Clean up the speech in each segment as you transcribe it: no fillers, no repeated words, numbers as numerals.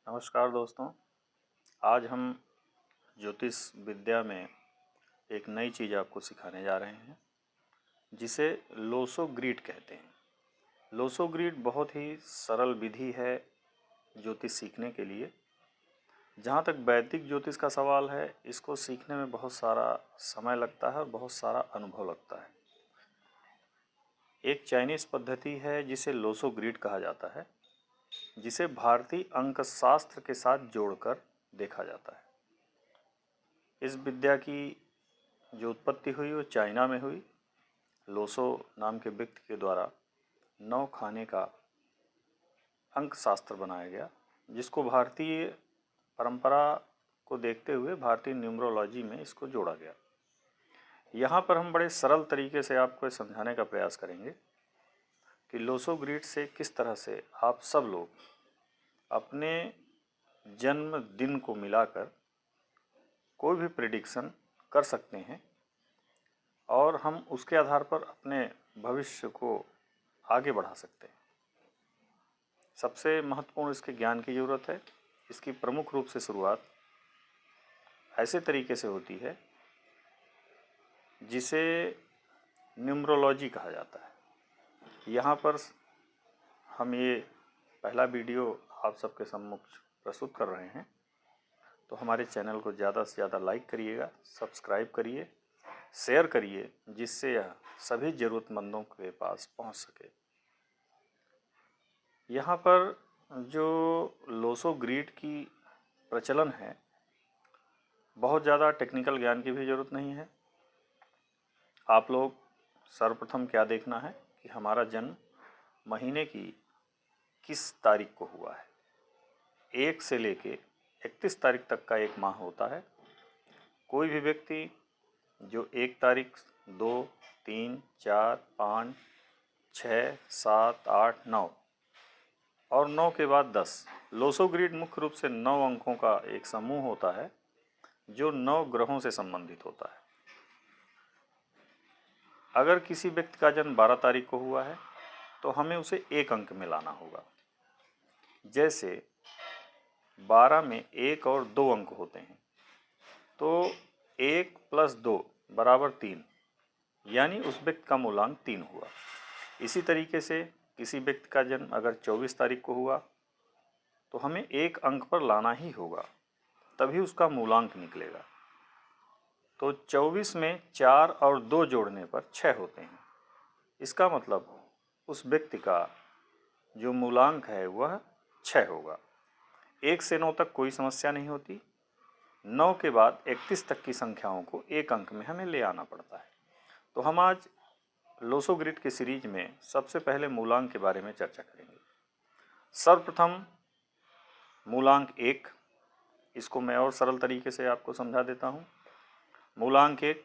नमस्कार दोस्तों। आज हम ज्योतिष विद्या में एक नई चीज़ आपको सिखाने जा रहे हैं जिसे लोसो ग्रीड कहते हैं। लोसो ग्रीड बहुत ही सरल विधि है ज्योतिष सीखने के लिए। जहाँ तक वैदिक ज्योतिष का सवाल है, इसको सीखने में बहुत सारा समय लगता है और बहुत सारा अनुभव लगता है। एक चाइनीज़ पद्धति है जिसे लोसो ग्रीड कहा जाता है, जिसे भारतीय अंक शास्त्र के साथ जोड़कर देखा जाता है। इस विद्या की जो उत्पत्ति हुई वो चाइना में हुई। लोसो नाम के व्यक्ति के द्वारा 9 खाने का अंक शास्त्र बनाया गया, जिसको भारतीय परंपरा को देखते हुए भारतीय न्यूमरोलॉजी में इसको जोड़ा गया। यहाँ पर हम बड़े सरल तरीके से आपको समझाने का प्रयास करेंगे कि लोसो ग्रीड से किस तरह से आप सब लोग अपने जन्मदिन को मिलाकर कोई भी प्रेडिक्शन कर सकते हैं और हम उसके आधार पर अपने भविष्य को आगे बढ़ा सकते हैं। सबसे महत्वपूर्ण इसके ज्ञान की ज़रूरत है। इसकी प्रमुख रूप से शुरुआत ऐसे तरीके से होती है जिसे न्यूमरोलॉजी कहा जाता है। यहाँ पर हम ये पहला वीडियो आप सबके सम्मुख प्रस्तुत कर रहे हैं, तो हमारे चैनल को ज़्यादा से ज़्यादा लाइक करिएगा, सब्सक्राइब करिए, शेयर करिए, जिससे यह सभी ज़रूरतमंदों के पास पहुंच सके। यहाँ पर जो लोसो ग्रीड की प्रचलन है, बहुत ज़्यादा टेक्निकल ज्ञान की भी ज़रूरत नहीं है। आप लोग सर्वप्रथम क्या देखना है कि हमारा जन्म महीने की किस तारीख को हुआ है। 1 से लेके 31 तारीख तक का एक माह होता है। कोई भी व्यक्ति जो 1 तारीख, 2, 3, 4, 5, 6, 7, 8, 9 और 9 के बाद 10। लोसो ग्रीड मुख्य रूप से 9 अंकों का एक समूह होता है जो 9 ग्रहों से संबंधित होता है। अगर किसी व्यक्ति का जन्म 12 तारीख को हुआ है तो हमें उसे 1 अंक में लाना होगा। जैसे 12 में 1 और 2 अंक होते हैं, तो 1 + 2 बराबर 3, यानी उस व्यक्ति का मूलांक 3 हुआ। इसी तरीके से किसी व्यक्ति का जन्म अगर 24 तारीख को हुआ तो हमें 1 अंक पर लाना ही होगा, तभी उसका मूलांक निकलेगा। तो 24 में 4 और 2 जोड़ने पर 6 होते हैं। इसका मतलब उस व्यक्ति का जो मूलांक है वह 6 होगा। 1 से 9 तक कोई समस्या नहीं होती। 9 के बाद 31 तक की संख्याओं को 1 अंक में हमें ले आना पड़ता है। तो हम आज लोसो ग्रिड की सीरीज में सबसे पहले मूलांक के बारे में चर्चा करेंगे। सर्वप्रथम मूलांक 1, इसको मैं और सरल तरीके से आपको समझा देता हूँ। मूलांक 1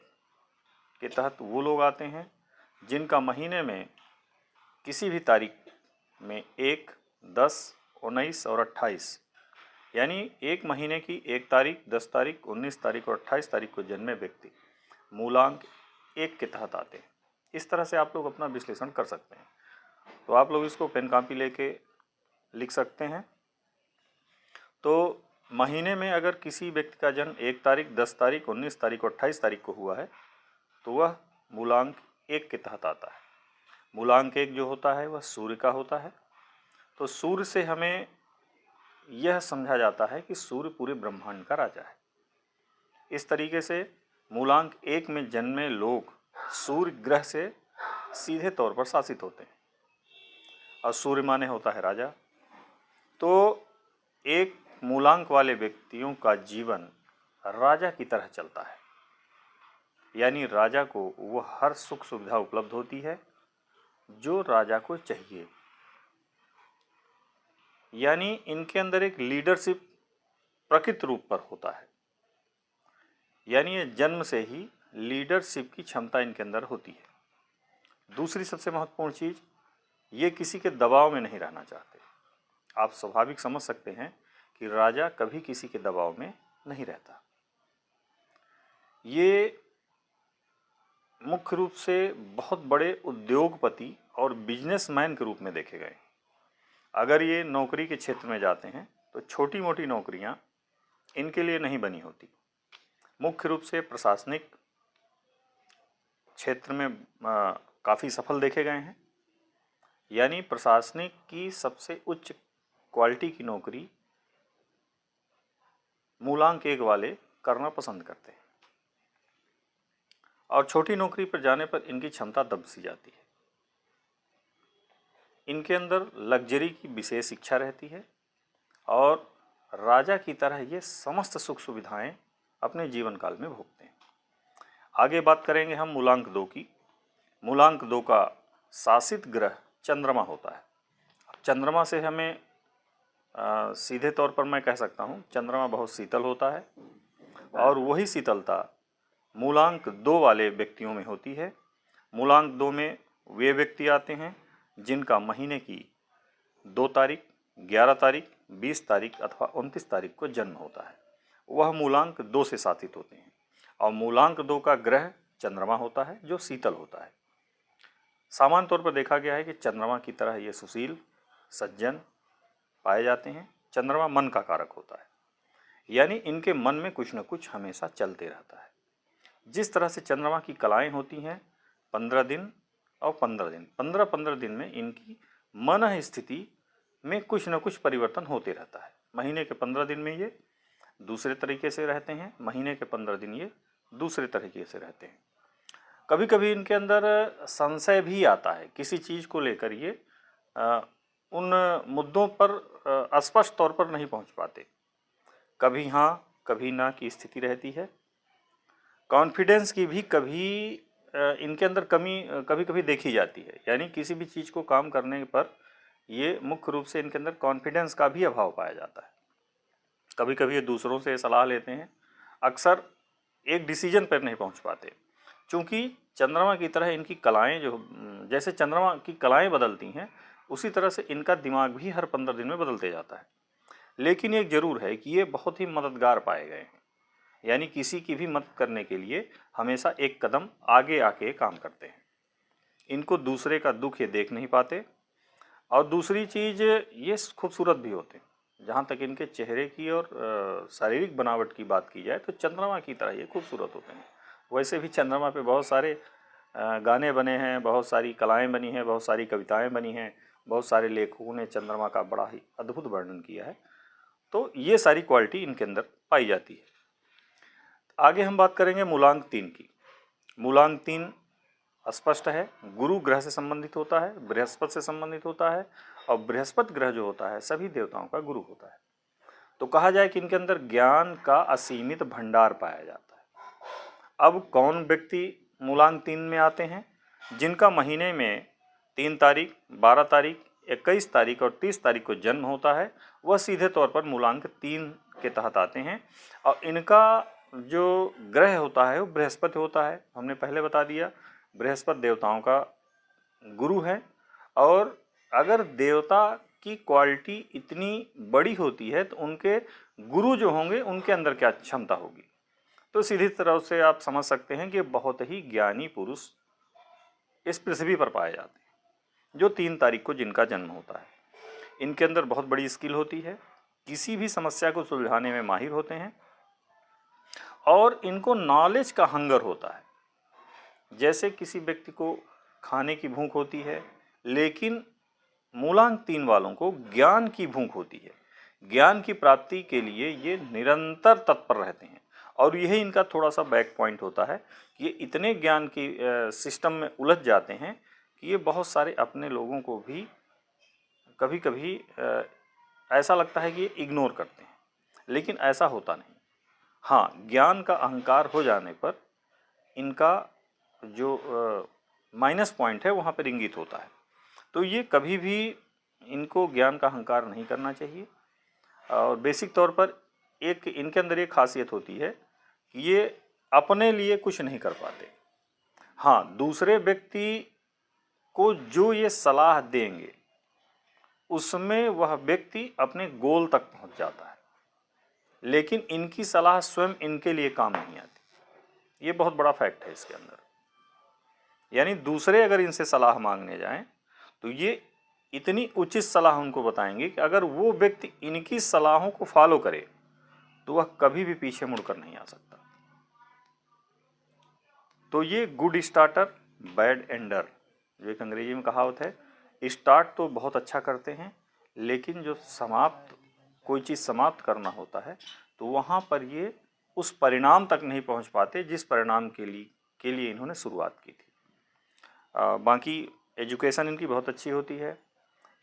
के तहत वो लोग आते हैं जिनका महीने में किसी भी तारीख में 1, 10, 19 और 28, यानी एक महीने की 1 तारीख, 10 तारीख, 19 तारीख और 28 तारीख को जन्मे व्यक्ति मूलांक 1 के तहत आते हैं। इस तरह से आप लोग अपना विश्लेषण कर सकते हैं। तो आप लोग इसको पेन कॉपी लेके लिख सकते हैं। तो महीने में अगर किसी व्यक्ति का जन्म 1 तारीख, 10 तारीख, 19 तारीख और 28 तारीख को हुआ है तो वह मूलांक 1 के तहत आता है। मूलांक 1 जो होता है वह सूर्य का होता है। तो सूर्य से हमें यह समझा जाता है कि सूर्य पूरे ब्रह्मांड का राजा है। इस तरीके से मूलांक 1 में जन्मे लोग सूर्य ग्रह से सीधे तौर पर शासित होते हैं और सूर्य माने होता है राजा। तो एक मूलांक वाले व्यक्तियों का जीवन राजा की तरह चलता है, यानी राजा को वह हर सुख सुविधा उपलब्ध होती है जो राजा को चाहिए। यानी इनके अंदर एक लीडरशिप प्रकृत रूप पर होता है, यानी ये जन्म से ही लीडरशिप की क्षमता इनके अंदर होती है। दूसरी सबसे महत्वपूर्ण चीज़, ये किसी के दबाव में नहीं रहना चाहते। आप स्वाभाविक समझ सकते हैं कि राजा कभी किसी के दबाव में नहीं रहता। ये मुख्य रूप से बहुत बड़े उद्योगपति और बिजनेसमैन के रूप में देखे गए। अगर ये नौकरी के क्षेत्र में जाते हैं तो छोटी मोटी नौकरियां इनके लिए नहीं बनी होती। मुख्य रूप से प्रशासनिक क्षेत्र में काफ़ी सफल देखे गए हैं। यानी प्रशासनिक की सबसे उच्च क्वालिटी की नौकरी मूलांक 1 वाले करना पसंद करते हैं और छोटी नौकरी पर जाने पर इनकी क्षमता दब सी जाती है। इनके अंदर लग्जरी की विशेष इच्छा रहती है और राजा की तरह ये समस्त सुख सुविधाएं अपने जीवन काल में भोगते हैं। आगे बात करेंगे हम मूलांक 2 की। मूलांक 2 का शासित ग्रह चंद्रमा होता है। चंद्रमा से हमें सीधे तौर पर मैं कह सकता हूँ चंद्रमा बहुत शीतल होता है और वही शीतलता मूलांक 2 वाले व्यक्तियों में होती है। मूलांक 2 में वे व्यक्ति आते हैं जिनका महीने की 2 तारीख, 11 तारीख, 20 तारीख अथवा 29 तारीख को जन्म होता है। वह मूलांक 2 से शासित होते हैं और मूलांक 2 का ग्रह चंद्रमा होता है जो शीतल होता है। सामान्य तौर पर देखा गया है कि चंद्रमा की तरह ये सुशील सज्जन पाए जाते हैं। चंद्रमा मन का कारक होता है, यानी इनके मन में कुछ न कुछ हमेशा चलते रहता है। जिस तरह से चंद्रमा की कलाएं होती हैं 15 दिन और 15 दिन, 15-15 दिन में इनकी मन स्थिति में कुछ न कुछ परिवर्तन होते रहता है। महीने के 15 दिन में ये दूसरे तरीके से रहते हैं, महीने के 15 दिन ये दूसरे तरीके से रहते हैं। कभी कभी इनके अंदर संशय भी आता है, किसी चीज़ को लेकर ये उन मुद्दों पर स्पष्ट तौर पर नहीं पहुंच पाते। कभी हाँ कभी ना की स्थिति रहती है। कॉन्फिडेंस की भी कभी इनके अंदर कमी कभी कभी देखी जाती है, यानी किसी भी चीज़ को काम करने पर ये मुख्य रूप से इनके अंदर कॉन्फिडेंस का भी अभाव पाया जाता है। कभी कभी ये दूसरों से सलाह लेते हैं, अक्सर एक डिसीजन पर नहीं पहुंच पाते। चूँकि चंद्रमा की तरह इनकी कलाएं जैसे चंद्रमा की कलाएं बदलती हैं उसी तरह से इनका दिमाग भी हर 15 दिन में बदलते जाता है। लेकिन एक ज़रूर है कि ये बहुत ही मददगार पाए गए हैं, यानी किसी की भी मदद करने के लिए हमेशा एक कदम आगे आके काम करते हैं। इनको दूसरे का दुख ये देख नहीं पाते और दूसरी चीज़ ये खूबसूरत भी होते हैं। जहाँ तक इनके चेहरे की और शारीरिक बनावट की बात की जाए तो चंद्रमा की तरह ये खूबसूरत होते हैं। वैसे भी चंद्रमा पे बहुत सारे गाने बने हैं, बहुत सारी कलाएं बनी हैं, बहुत सारी कविताएं बनी हैं, बहुत सारे लेखकों ने चंद्रमा का बड़ा ही अद्भुत वर्णन किया है। तो ये सारी क्वालिटी इनके अंदर पाई जाती है। आगे हम बात करेंगे मूलांक 3 की। मूलांक 3 स्पष्ट है, गुरु ग्रह से संबंधित होता है, बृहस्पति से संबंधित होता है और बृहस्पति ग्रह जो होता है सभी देवताओं का गुरु होता है। तो कहा जाए कि इनके अंदर ज्ञान का असीमित भंडार पाया जाता है। अब कौन व्यक्ति मूलांक 3 में आते हैं? जिनका महीने में 3 तारीख, 12 तारीख, 21 तारीख और 30 तारीख को जन्म होता है वह सीधे तौर पर मूलांक 3 के तहत आते हैं और इनका जो ग्रह होता है वो बृहस्पति होता है। हमने पहले बता दिया बृहस्पति देवताओं का गुरु है और अगर देवता की क्वालिटी इतनी बड़ी होती है तो उनके गुरु जो होंगे उनके अंदर क्या क्षमता होगी। तो सीधी तरह से आप समझ सकते हैं कि बहुत ही ज्ञानी पुरुष इस पृथ्वी पर पाए जाते हैं जो 3 तारीख को जिनका जन्म होता है। इनके अंदर बहुत बड़ी स्किल होती है, किसी भी समस्या को सुलझाने में माहिर होते हैं और इनको नॉलेज का हंगर होता है। जैसे किसी व्यक्ति को खाने की भूख होती है लेकिन मूलांक 3 वालों को ज्ञान की भूख होती है। ज्ञान की प्राप्ति के लिए ये निरंतर तत्पर रहते हैं और यही इनका थोड़ा सा बैक पॉइंट होता है कि ये इतने ज्ञान की सिस्टम में उलझ जाते हैं कि ये बहुत सारे अपने लोगों को भी कभी कभी ऐसा लगता है कि ये इग्नोर करते हैं, लेकिन ऐसा होता नहीं। हाँ, ज्ञान का अहंकार हो जाने पर इनका जो माइनस पॉइंट है वहाँ पर इंगित होता है। तो ये कभी भी इनको ज्ञान का अहंकार नहीं करना चाहिए और बेसिक तौर पर एक इनके अंदर एक खासियत होती है कि ये अपने लिए कुछ नहीं कर पाते। हाँ, दूसरे व्यक्ति को जो ये सलाह देंगे उसमें वह व्यक्ति अपने गोल तक पहुंच जाता है, लेकिन इनकी सलाह स्वयं इनके लिए काम नहीं आती। ये बहुत बड़ा फैक्ट है इसके अंदर। यानी दूसरे अगर इनसे सलाह मांगने जाएं तो ये इतनी उचित सलाह उनको बताएंगे कि अगर वो व्यक्ति इनकी सलाहों को फॉलो करे तो वह कभी भी पीछे मुड़कर नहीं आ सकता। तो ये गुड स्टार्टर बैड एंडर, जो एक अंग्रेजी में कहावत है, स्टार्ट तो बहुत अच्छा करते हैं लेकिन जो कोई चीज़ समाप्त करना होता है तो वहाँ पर ये उस परिणाम तक नहीं पहुँच पाते जिस परिणाम के लिए इन्होंने शुरुआत की थी। बाकी एजुकेशन इनकी बहुत अच्छी होती है,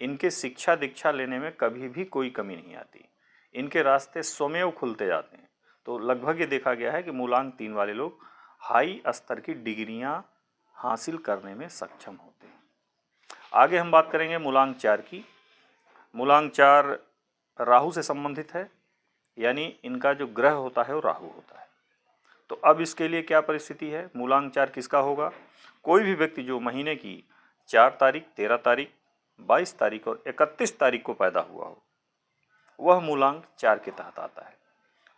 इनके शिक्षा दीक्षा लेने में कभी भी कोई कमी नहीं आती, इनके रास्ते स्वमेव खुलते जाते हैं। तो लगभग ये देखा गया है कि मूलांक 3 वाले लोग हाई स्तर की डिग्रियां हासिल करने में सक्षम होते हैं। आगे हम बात करेंगे मूलांक 4 की। मूलांक 4 राहु से संबंधित है, यानी इनका जो ग्रह होता है वो राहु होता है। तो अब इसके लिए क्या परिस्थिति है, मूलांक 4 किसका होगा? कोई भी व्यक्ति जो महीने की 4 तारीख, 13 तारीख, 22 तारीख और 31 तारीख को पैदा हुआ हो वह मूलांक 4 के तहत आता है।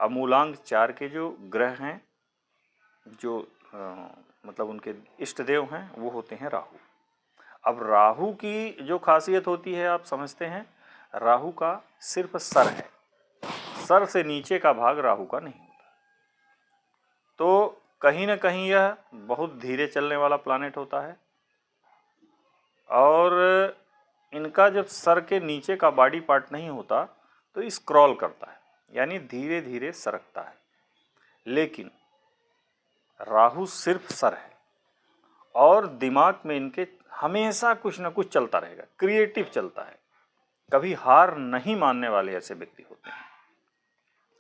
अब मूलांक 4 के जो ग्रह हैं, जो मतलब उनके इष्ट देव हैं, वो होते हैं राहु। अब राहु की जो खासियत होती है आप समझते हैं, राहु का सिर्फ सर है, सर से नीचे का भाग राहु का नहीं होता। तो कहीं ना कहीं यह बहुत धीरे चलने वाला प्लैनेट होता है और इनका जब सर के नीचे का बॉडी पार्ट नहीं होता तो स्क्रॉल करता है, यानी धीरे धीरे सरकता है। लेकिन राहु सिर्फ सर है और दिमाग में इनके हमेशा कुछ ना कुछ चलता रहेगा, क्रिएटिव चलता है, कभी हार नहीं मानने वाले ऐसे व्यक्ति होते हैं।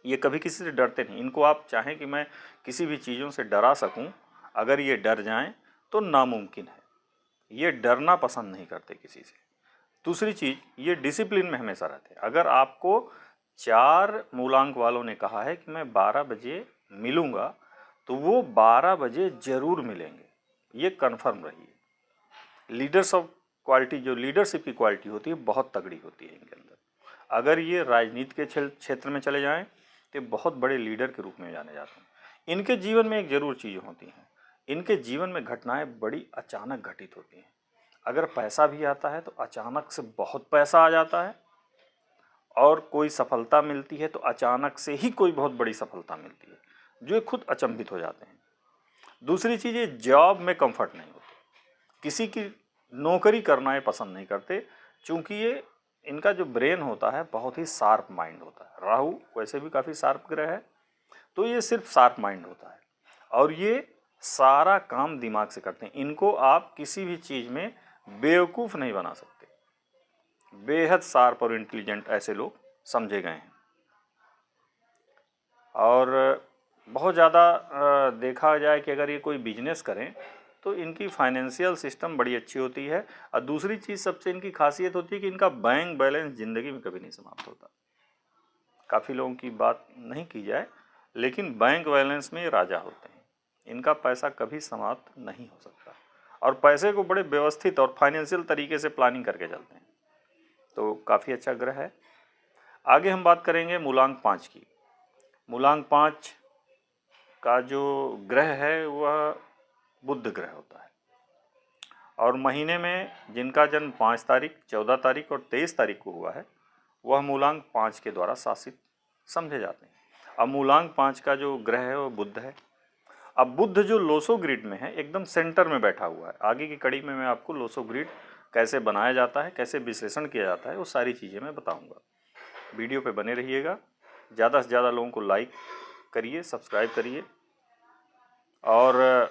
ये कभी किसी से डरते नहीं, इनको आप चाहें कि मैं किसी भी चीज़ों से डरा सकूं, अगर ये डर जाएं तो नामुमकिन है। ये डरना पसंद नहीं करते किसी से। दूसरी चीज़, ये डिसिप्लिन में हमेशा रहते हैं। अगर आपको 4 मूलांक वालों ने कहा है कि मैं 12 बजे मिलूँगा तो वो 12 बजे ज़रूर मिलेंगे, ये कन्फर्म रहिए। लीडरशिप की क्वालिटी होती है बहुत तगड़ी होती है इनके अंदर। अगर ये राजनीति के क्षेत्र में चले जाएं तो बहुत बड़े लीडर के रूप में जाने जाते हैं। इनके जीवन में एक ज़रूर चीज़ होती हैं, इनके जीवन में घटनाएं बड़ी अचानक घटित होती हैं। अगर पैसा भी आता है तो अचानक से बहुत पैसा आ जाता है, और कोई सफलता मिलती है तो अचानक से ही कोई बहुत बड़ी सफलता मिलती है, जो ये खुद अचंभित हो जाते हैं। दूसरी चीज़, ये जॉब में कंफर्ट नहीं होते, किसी की नौकरी करना ये पसंद नहीं करते, चूँकि ये इनका जो ब्रेन होता है बहुत ही शार्प माइंड होता है। राहु वैसे भी काफ़ी शार्प ग्रह है, तो ये सिर्फ शार्प माइंड होता है और ये सारा काम दिमाग से करते हैं। इनको आप किसी भी चीज़ में बेवकूफ़ नहीं बना सकते। बेहद शार्प और इंटेलिजेंट ऐसे लोग समझे गए हैं। और बहुत ज़्यादा देखा जाए कि अगर ये कोई बिजनेस करें तो इनकी फाइनेंशियल सिस्टम बड़ी अच्छी होती है। और दूसरी चीज़ सबसे इनकी खासियत होती है कि इनका बैंक बैलेंस ज़िंदगी में कभी नहीं समाप्त होता। काफ़ी लोगों की बात नहीं की जाए, लेकिन बैंक बैलेंस में ये राजा होते हैं, इनका पैसा कभी समाप्त नहीं हो सकता और पैसे को बड़े व्यवस्थित और फाइनेंशियल तरीके से प्लानिंग करके चलते हैं। तो काफ़ी अच्छा ग्रह है। आगे हम बात करेंगे मूलांक 5 की। मूलांक 5 का जो ग्रह है वह बुध ग्रह होता है और महीने में जिनका जन्म 5 तारीख, 14 तारीख और 23 तारीख को हुआ है वह मूलांक 5 के द्वारा शासित समझे जाते हैं। अब मूलांक 5 का जो ग्रह है वह बुध है। अब बुध जो लोसो ग्रिड में है, एकदम सेंटर में बैठा हुआ है। आगे की कड़ी में मैं आपको लोसो ग्रिड कैसे बनाया जाता है, कैसे विश्लेषण किया जाता है, वो सारी चीज़ें मैं बताऊंगा। वीडियो पे बने रहिएगा। ज़्यादा से ज़्यादा लोगों को लाइक करिए, सब्सक्राइब करिए और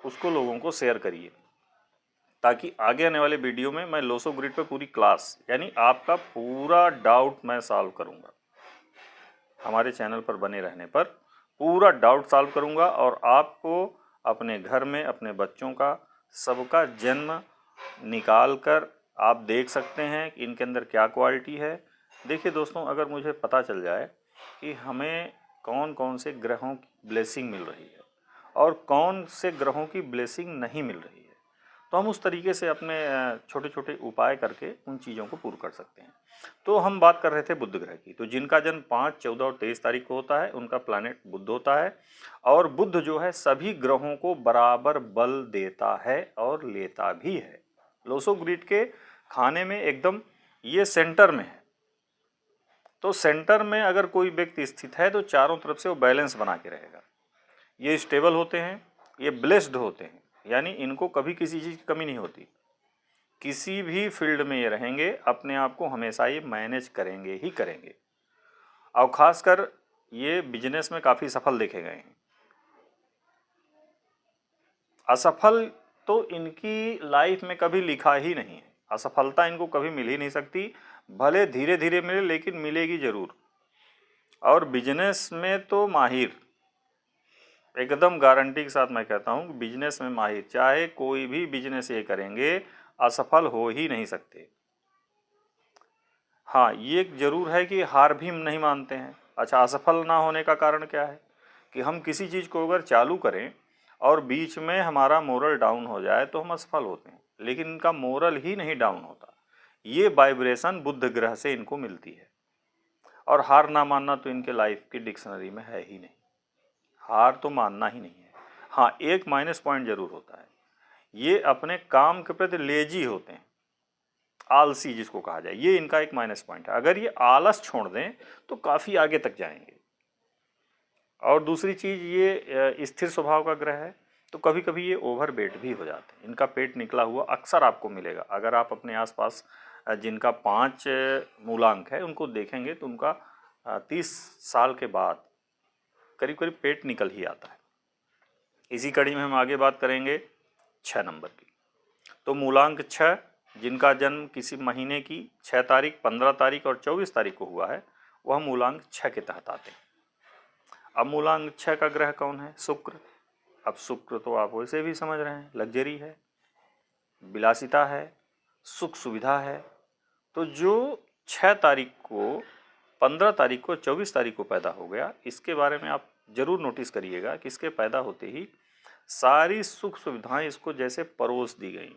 उसको लोगों को शेयर करिए, ताकि आगे आने वाले वीडियो में मैं लोसो ग्रिड पे पूरी क्लास, यानी आपका पूरा डाउट मैं सॉल्व करूँगा। हमारे चैनल पर बने रहने पर पूरा डाउट सॉल्व करूँगा और आपको अपने घर में अपने बच्चों का सबका जन्म निकाल कर आप देख सकते हैं कि इनके अंदर क्या क्वालिटी है। देखिए दोस्तों, अगर मुझे पता चल जाए कि हमें कौन कौन से ग्रहों की ब्लेसिंग मिल रही है और कौन से ग्रहों की ब्लेसिंग नहीं मिल रही है, तो हम उस तरीके से अपने छोटे छोटे उपाय करके उन चीज़ों को पूर्ण कर सकते हैं। तो हम बात कर रहे थे बुध ग्रह की। तो जिनका जन्म 5, 14 और 23 तारीख को होता है उनका प्लैनेट बुध होता है और बुध जो है सभी ग्रहों को बराबर बल देता है और लेता भी है। लोसो ग्रिड के खाने में एकदम ये सेंटर में है। तो सेंटर में अगर कोई व्यक्ति स्थित है तो चारों तरफ से वो बैलेंस बना के रहेगा। ये स्टेबल होते हैं, ये ब्लेस्ड होते हैं, यानी इनको कभी किसी चीज़ की कमी नहीं होती। किसी भी फील्ड में ये रहेंगे, अपने आप को हमेशा ये मैनेज करेंगे ही करेंगे। और खासकर ये बिजनेस में काफ़ी सफल देखे गए हैं। असफल तो इनकी लाइफ में कभी लिखा ही नहीं है। असफलता इनको कभी मिल ही नहीं सकती, भले धीरे धीरे मिले लेकिन मिलेगी जरूर। और बिजनेस में तो माहिर, एकदम गारंटी के साथ मैं कहता हूँ कि बिजनेस में माहिर, चाहे कोई भी बिजनेस ये करेंगे असफल हो ही नहीं सकते। हाँ, ये जरूर है कि हार भी हम नहीं मानते हैं। अच्छा, असफल ना होने का कारण क्या है कि हम किसी चीज़ को अगर चालू करें और बीच में हमारा मोरल डाउन हो जाए तो हम असफल होते हैं, लेकिन इनका मोरल ही नहीं डाउन होता। ये वाइब्रेशन बुध ग्रह से इनको मिलती है। और हार ना मानना तो इनके लाइफ की डिक्शनरी में है ही नहीं, हार तो मानना ही नहीं है। हाँ, एक माइनस पॉइंट जरूर होता है, ये अपने काम के प्रति लेजी होते हैं, आलसी जिसको कहा जाए, ये इनका एक माइनस पॉइंट है। अगर ये आलस छोड़ दें तो काफ़ी आगे तक जाएंगे। और दूसरी चीज़, ये स्थिर स्वभाव का ग्रह है, तो कभी कभी ये ओवर वेट भी हो जाते हैं। इनका पेट निकला हुआ अक्सर आपको मिलेगा। अगर आप अपने आसपास जिनका 5 मूलांक है उनको देखेंगे तो उनका 30 साल के बाद करीब करीब पेट निकल ही आता है। इसी कड़ी में हम आगे बात करेंगे 6 नंबर की। तो मूलांक 6, जिनका जन्म किसी महीने की 6 तारीख, 15 तारीख और 24 तारीख को हुआ है, वह मूलांक 6 के तहत आते हैं। अब मूलांक 6 का ग्रह कौन है? शुक्र। अब शुक्र तो आप वैसे भी समझ रहे हैं, लग्जरी है, विलासिता है, सुख सुविधा है। तो जो 6 तारीख को, 15 तारीख को, 24 तारीख को पैदा हो गया, इसके बारे में आप जरूर नोटिस करिएगा कि इसके पैदा होते ही सारी सुख सुविधाएं इसको जैसे परोस दी गई।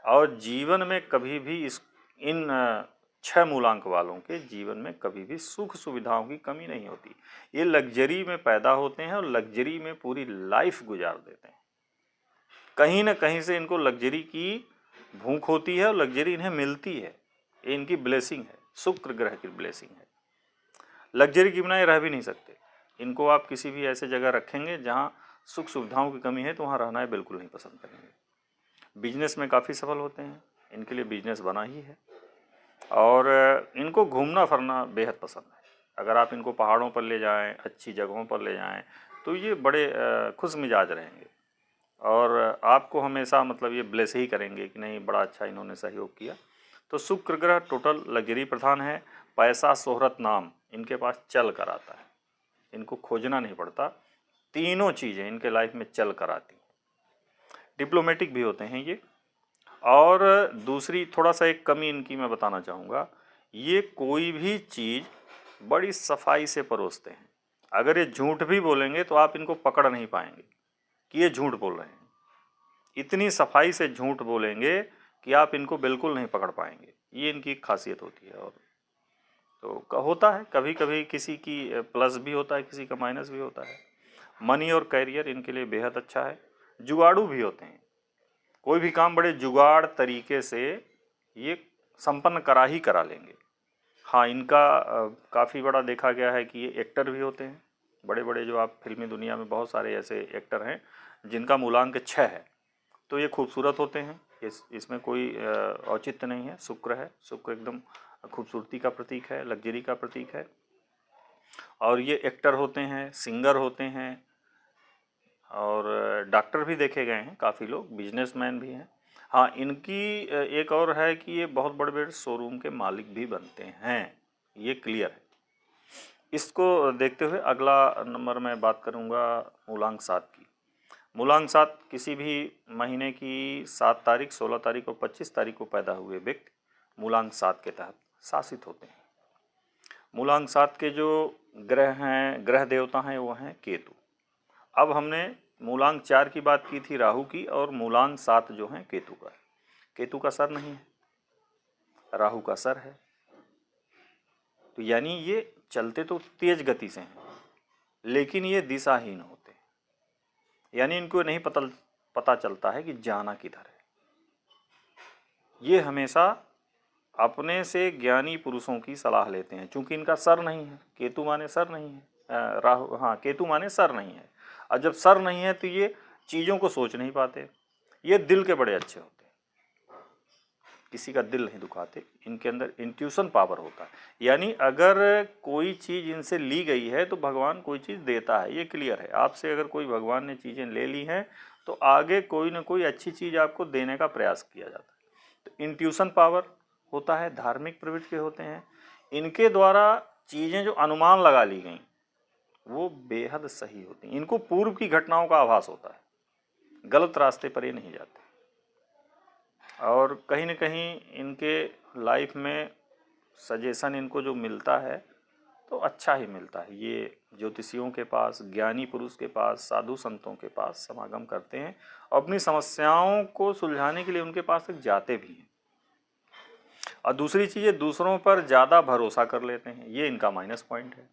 और जीवन में कभी भी इन 6 मूलांक वालों के जीवन में कभी भी सुख सुविधाओं की कमी नहीं होती। ये लग्जरी में पैदा होते हैं और लग्जरी में पूरी लाइफ गुजार देते हैं। कहीं ना कहीं से इनको लग्जरी की भूख होती है और लग्जरी इन्हें मिलती है। ये इनकी ब्लेसिंग है, शुक्र ग्रह की ब्लेसिंग है। लग्जरी के बिना ये रह भी नहीं सकते। इनको आप किसी भी ऐसे जगह रखेंगे जहाँ सुख सुविधाओं की कमी है तो वहाँ रहना है बिल्कुल नहीं पसंद करेंगे। बिजनेस में काफ़ी सफल होते हैं, इनके लिए बिजनेस बना ही है। और इनको घूमना फिरना बेहद पसंद है। अगर आप इनको पहाड़ों पर ले जाएं, अच्छी जगहों पर ले जाएं, तो ये बड़े खुश मिजाज रहेंगे और आपको हमेशा मतलब ये ब्लेस ही करेंगे कि नहीं, बड़ा अच्छा इन्होंने सहयोग किया। तो शुक्र ग्रह टोटल लग्जरी प्रधान है। पैसा, शोहरत, नाम इनके पास चल कर आता है, इनको खोजना नहीं पड़ता। तीनों चीज़ें इनके लाइफ में चल कर आती हैं। डिप्लोमेटिक भी होते हैं ये। और दूसरी थोड़ा सा एक कमी इनकी मैं बताना चाहूँगा, ये कोई भी चीज़ बड़ी सफाई से परोसते हैं। अगर ये झूठ भी बोलेंगे तो आप इनको पकड़ नहीं पाएंगे कि ये झूठ बोल रहे हैं। इतनी सफाई से झूठ बोलेंगे कि आप इनको बिल्कुल नहीं पकड़ पाएंगे। ये इनकी खासियत होती है। और तो होता है कभी कभी किसी की प्लस भी होता है, किसी का माइनस भी होता है। मनी और कैरियर इनके लिए बेहद अच्छा है। जुगाड़ू भी होते हैं, कोई भी काम बड़े जुगाड़ तरीके से ये संपन्न करा लेंगे। हाँ, इनका काफ़ी बड़ा देखा गया है कि ये एक्टर भी होते हैं। बड़े बड़े जो आप फिल्मी दुनिया में बहुत सारे ऐसे एक्टर हैं जिनका मूलांक 6 है, तो ये खूबसूरत होते हैं। इसमें कोई औचित्य नहीं है। शुक्र है, शुक्र एकदम खूबसूरती का प्रतीक है, लग्जरी का प्रतीक है। और ये एक्टर होते हैं, सिंगर होते हैं और डॉक्टर भी देखे गए हैं काफ़ी लोग, बिजनेसमैन भी हैं। हाँ, इनकी एक और है कि ये बहुत बड़े बड़े शोरूम के मालिक भी बनते हैं, ये क्लियर है। इसको देखते हुए अगला नंबर मैं बात करूँगा मूलांक 7 की। मूलांक 7 किसी भी महीने की 7 तारीख, 16 तारीख और 25 तारीख को पैदा हुए व्यक्ति मूलांक 7 के तहत शासित होते हैं। मूलांक 7 के जो ग्रह हैं, ग्रह देवता हैं, वो हैं केतु। अब हमने मूलांक 4 की बात की थी, राहु की, और मूलांक 7 जो है केतु का। केतु का सर नहीं है, राहु का सर है। तो यानी ये चलते तो तेज गति से हैं लेकिन ये दिशाहीन होते हैं, यानी इनको नहीं पता चलता है कि जाना किधर है। ये हमेशा अपने से ज्ञानी पुरुषों की सलाह लेते हैं, चूंकि इनका सर नहीं है। केतु माने सर नहीं है, राहु, हाँ केतु माने सर नहीं है। और जब सर नहीं है तो ये चीज़ों को सोच नहीं पाते। ये दिल के बड़े अच्छे होते हैं, किसी का दिल नहीं दुखाते। इनके अंदर इंट्यूशन पावर होता है, यानी अगर कोई चीज़ इनसे ली गई है तो भगवान कोई चीज़ देता है, ये क्लियर है। आपसे अगर कोई भगवान ने चीज़ें ले ली हैं तो आगे कोई ना कोई अच्छी चीज़ आपको देने का प्रयास किया जाता है। तो इंट्यूशन पावर होता है, धार्मिक प्रवृत्ति के होते हैं। इनके द्वारा चीज़ें जो अनुमान लगा ली गई वो बेहद सही होती हैं। इनको पूर्व की घटनाओं का आभास होता है, गलत रास्ते पर ये नहीं जाते। और कहीं न कहीं इनके लाइफ में सजेशन इनको जो मिलता है तो अच्छा ही मिलता है। ये ज्योतिषियों के पास, ज्ञानी पुरुष के पास, साधु संतों के पास समागम करते हैं और अपनी समस्याओं को सुलझाने के लिए उनके पास तक जाते भी हैं। और दूसरी चीज़, ये दूसरों पर ज़्यादा भरोसा कर लेते हैं, ये इनका माइनस पॉइंट है।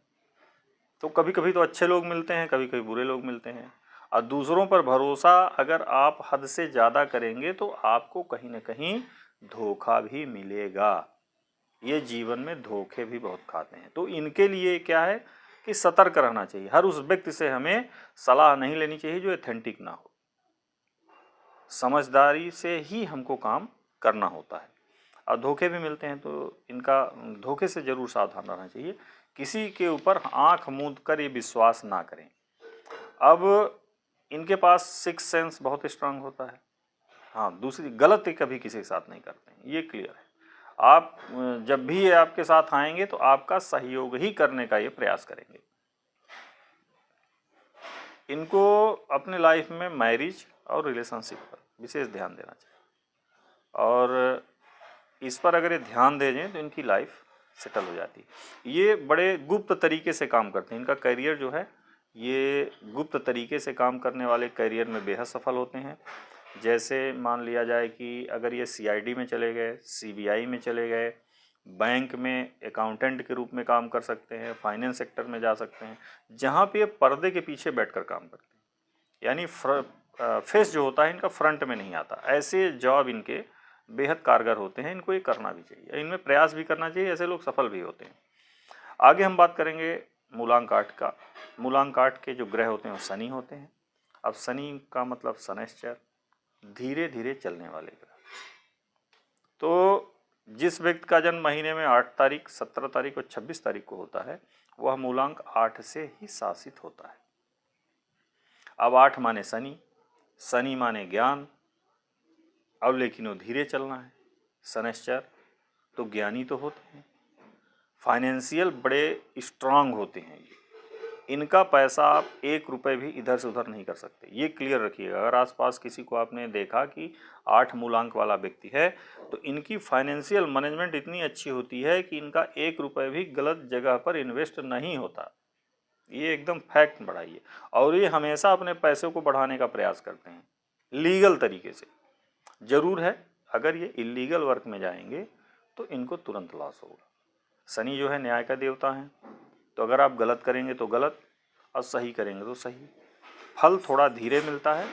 तो कभी कभी तो अच्छे लोग मिलते हैं, कभी कभी बुरे लोग मिलते हैं। और दूसरों पर भरोसा अगर आप हद से ज़्यादा करेंगे तो आपको कहीं ना कहीं धोखा भी मिलेगा। ये जीवन में धोखे भी बहुत खाते हैं। तो इनके लिए क्या है कि सतर्क रहना चाहिए। हर उस व्यक्ति से हमें सलाह नहीं लेनी चाहिए जो एथेंटिक ना हो। समझदारी से ही हमको काम करना होता है। और धोखे भी मिलते हैं तो इनका धोखे से ज़रूर सावधान रहना चाहिए। किसी के ऊपर आंख मूंद कर ये विश्वास ना करें। अब इनके पास सिक्स सेंस बहुत स्ट्रांग होता है। हाँ, दूसरी गलत कभी किसी के साथ नहीं करते हैं, ये क्लियर है। आप जब भी ये आपके साथ आएंगे तो आपका सहयोग ही करने का ये प्रयास करेंगे। इनको अपने लाइफ में मैरिज और रिलेशनशिप पर विशेष ध्यान देना चाहिए, और इस पर अगर ये ध्यान दे दें तो इनकी लाइफ सेटल हो जाती है। ये बड़े गुप्त तरीके से काम करते हैं। इनका करियर जो है ये गुप्त तरीके से काम करने वाले करियर में बेहद सफल होते हैं। जैसे मान लिया जाए कि अगर ये सीआईडी में चले गए, सीबीआई में चले गए, बैंक में अकाउंटेंट के रूप में काम कर सकते हैं, फाइनेंस सेक्टर में जा सकते हैं, जहाँ पे ये पर्दे के पीछे बैठकर काम करते हैं, यानी फेस जो होता है इनका फ्रंट में नहीं आता। ऐसे जॉब इनके बेहद कारगर होते हैं। इनको ये करना भी चाहिए, इनमें प्रयास भी करना चाहिए, ऐसे लोग सफल भी होते हैं। आगे हम बात करेंगे मूलांक आठ का। मूलांक आठ के जो ग्रह होते हैं वो शनि होते हैं। अब शनि का मतलब शनैश्चर, धीरे धीरे चलने वाले ग्रह। तो जिस व्यक्ति का जन्म महीने में 8 तारीख, 17 तारीख और 26 तारीख को होता है वह मूलांक 8 से ही शासित होता है। अब 8 माने शनि, शनि माने ज्ञान। अब लेकिन वो धीरे चलना है। शनैश्चर तो ज्ञानी तो होते हैं, फाइनेंशियल बड़े स्ट्रांग होते हैं। इनका पैसा आप 1 रुपये भी इधर से उधर नहीं कर सकते, ये क्लियर रखिएगा। अगर आसपास किसी को आपने देखा कि 8 मूलांक वाला व्यक्ति है तो इनकी फाइनेंशियल मैनेजमेंट इतनी अच्छी होती है कि इनका 1 रुपये भी गलत जगह पर इन्वेस्ट नहीं होता। ये एकदम फैक्ट बढ़ाइए। और ये हमेशा अपने पैसे को बढ़ाने का प्रयास करते हैं लीगल तरीके से। जरूर है अगर ये इलीगल वर्क में जाएंगे तो इनको तुरंत लॉस होगा। शनि जो है न्याय का देवता है, तो अगर आप गलत करेंगे तो गलत और सही करेंगे तो सही। फल थोड़ा धीरे मिलता है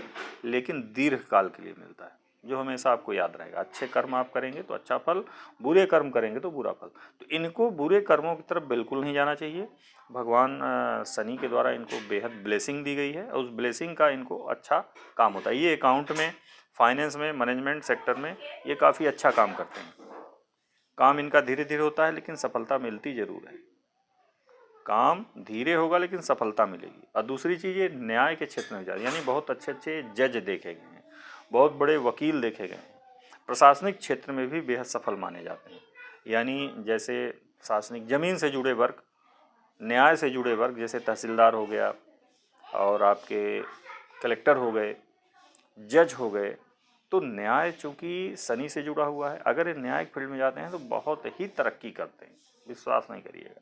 लेकिन दीर्घ काल के लिए मिलता है, जो हमेशा आपको याद रहेगा। अच्छे कर्म आप करेंगे तो अच्छा फल, बुरे कर्म करेंगे तो बुरा फल। तो इनको बुरे कर्मों की तरफ बिल्कुल नहीं जाना चाहिए। भगवान शनि के द्वारा इनको बेहद ब्लेसिंग दी गई है और उस ब्लेसिंग का इनको अच्छा काम होता है। ये अकाउंट में, फाइनेंस में, मैनेजमेंट सेक्टर में ये काफ़ी अच्छा काम करते हैं। काम इनका धीरे धीरे होता है लेकिन सफलता मिलती जरूर है। काम धीरे होगा लेकिन सफलता मिलेगी। और दूसरी चीज़ ये न्याय के क्षेत्र में जाए, यानी बहुत अच्छे अच्छे जज देखे गए हैं, बहुत बड़े वकील देखे गए हैं। प्रशासनिक क्षेत्र में भी बेहद सफल माने जाते हैं। यानी जैसे प्रशासनिक जमीन से जुड़े वर्ग, न्याय से जुड़े वर्ग, जैसे तहसीलदार हो गया और आपके कलेक्टर हो गए, जज हो गए। तो न्याय चूँकि शनि से जुड़ा हुआ है, अगर ये न्यायिक फील्ड में जाते हैं तो बहुत ही तरक्की करते हैं, विश्वास नहीं करिएगा।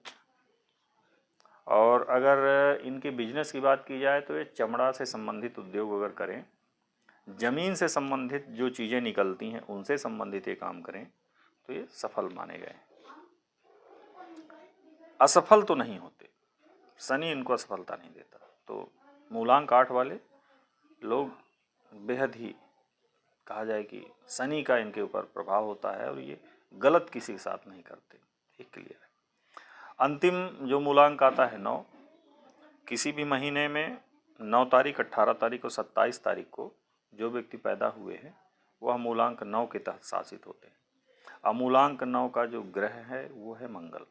और अगर इनके बिजनेस की बात की जाए तो ये चमड़ा से संबंधित उद्योग अगर करें, ज़मीन से संबंधित जो चीज़ें निकलती हैं उनसे संबंधित ये काम करें तो ये सफल माने गए। असफल तो नहीं होते, शनि इनको असफलता नहीं देता। तो मूलांक 8 वाले लोग बेहद ही कहा जाए कि शनि का इनके ऊपर प्रभाव होता है और ये गलत किसी के साथ नहीं करते, ये क्लियर है। अंतिम जो मूलांक आता है 9, किसी भी महीने में 9 तारीख, 18 तारीख और 27 तारीख को जो व्यक्ति पैदा हुए हैं वह मूलांक 9 के तहत शासित होते हैं। अमूलांक 9 का जो ग्रह है वो है मंगल।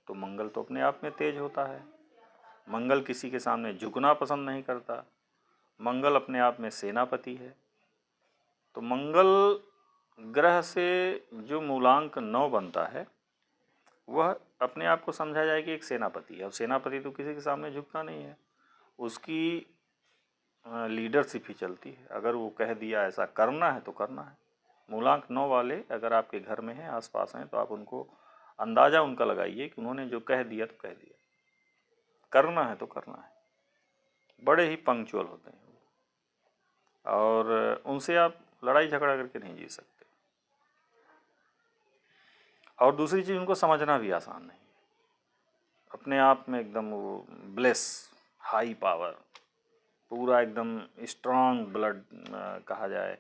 तो मंगल तो अपने आप में तेज होता है, मंगल किसी के सामने झुकना पसंद नहीं करता, मंगल अपने आप में सेनापति है। तो मंगल ग्रह से जो मूलांक 9 बनता है वह अपने आप को समझा जाए कि एक सेनापति है। और सेनापति तो किसी के सामने झुकता नहीं है, उसकी लीडरशिप ही चलती है। अगर वो कह दिया ऐसा करना है तो करना है। मूलांक 9 वाले अगर आपके घर में हैं, आसपास हैं, तो आप उनको अंदाज़ा उनका लगाइए कि उन्होंने जो कह दिया तो कह दिया, करना है तो करना है। बड़े ही पंक्चुअल होते हैं और उनसे आप लड़ाई झगड़ा करके नहीं जी सकते। और दूसरी चीज़, उनको समझना भी आसान नहीं। अपने आप में एकदम वो ब्लेस, हाई पावर, पूरा एकदम स्ट्रांग ब्लड कहा जाए,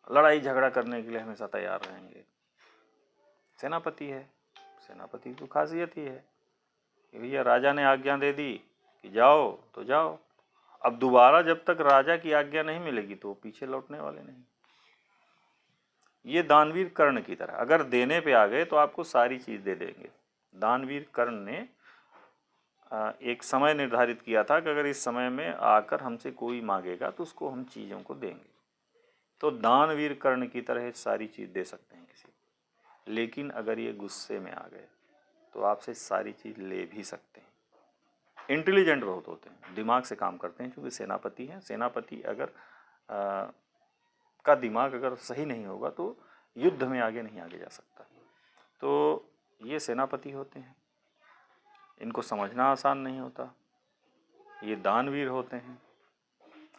लड़ाई झगड़ा करने के लिए हमेशा तैयार रहेंगे। सेनापति है, सेनापति की खासियत ही है कि भैया राजा ने आज्ञा दे दी कि जाओ तो जाओ। अब दोबारा जब तक राजा की आज्ञा नहीं मिलेगी तो पीछे लौटने वाले नहीं। ये दानवीर कर्ण की तरह, अगर देने पे आ गए तो आपको सारी चीज़ दे देंगे। दानवीर कर्ण ने एक समय निर्धारित किया था कि अगर इस समय में आकर हमसे कोई मांगेगा तो उसको हम चीज़ों को देंगे। तो दानवीर कर्ण की तरह सारी चीज़ दे सकते हैं किसी को, लेकिन अगर ये गुस्से में आ गए तो आपसे सारी चीज़ ले भी सकते हैं। इंटेलिजेंट बहुत होते हैं, दिमाग से काम करते हैं, क्योंकि सेनापति हैं। सेनापति अगर का दिमाग अगर सही नहीं होगा तो युद्ध में आगे नहीं आगे जा सकता। तो ये सेनापति होते हैं, इनको समझना आसान नहीं होता, ये दानवीर होते हैं।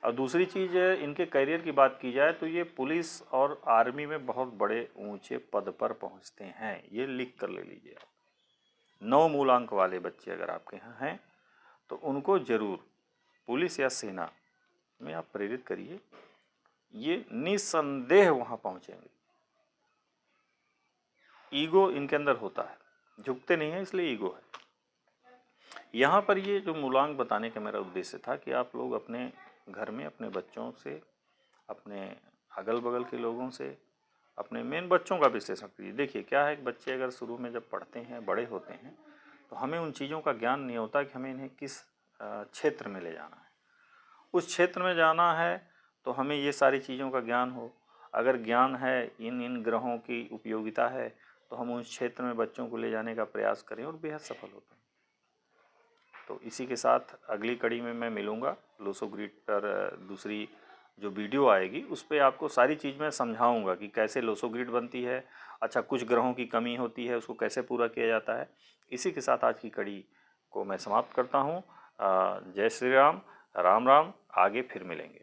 और दूसरी चीज़, इनके करियर की बात की जाए तो ये पुलिस और आर्मी में बहुत बड़े ऊंचे पद पर पहुंचते हैं। ये लिख कर ले लीजिए आप। 9 मूलांक वाले बच्चे अगर आपके यहाँ हैं तो उनको ज़रूर पुलिस या सेना में आप प्रेरित करिए, ये निसंदेह वहाँ पहुँचेंगे। ईगो इनके अंदर होता है, झुकते नहीं है, इसलिए ईगो है। यहाँ पर ये जो मूलांक बताने का मेरा उद्देश्य था कि आप लोग अपने घर में अपने बच्चों से, अपने अगल बगल के लोगों से, अपने मेन बच्चों का विश्लेषण कीजिए। देखिए क्या है कि बच्चे अगर शुरू में जब पढ़ते हैं, बड़े होते हैं, तो हमें उन चीज़ों का ज्ञान नहीं होता कि हमें इन्हें किस क्षेत्र में ले जाना है। उस क्षेत्र में जाना है तो हमें ये सारी चीज़ों का ज्ञान हो। अगर ज्ञान है, इन ग्रहों की उपयोगिता है, तो हम उस क्षेत्र में बच्चों को ले जाने का प्रयास करें और बेहद सफल होते हैं। तो इसी के साथ अगली कड़ी में मैं मिलूँगा। लोसो ग्रिड पर दूसरी जो वीडियो आएगी उस पर आपको सारी चीज़ मैं समझाऊंगा कि कैसे लोसो ग्रिड बनती है। अच्छा, कुछ ग्रहों की कमी होती है, उसको कैसे पूरा किया जाता है। इसी के साथ आज की कड़ी को मैं समाप्त करता हूँ। जय श्री राम, राम राम। आगे फिर मिलेंगे।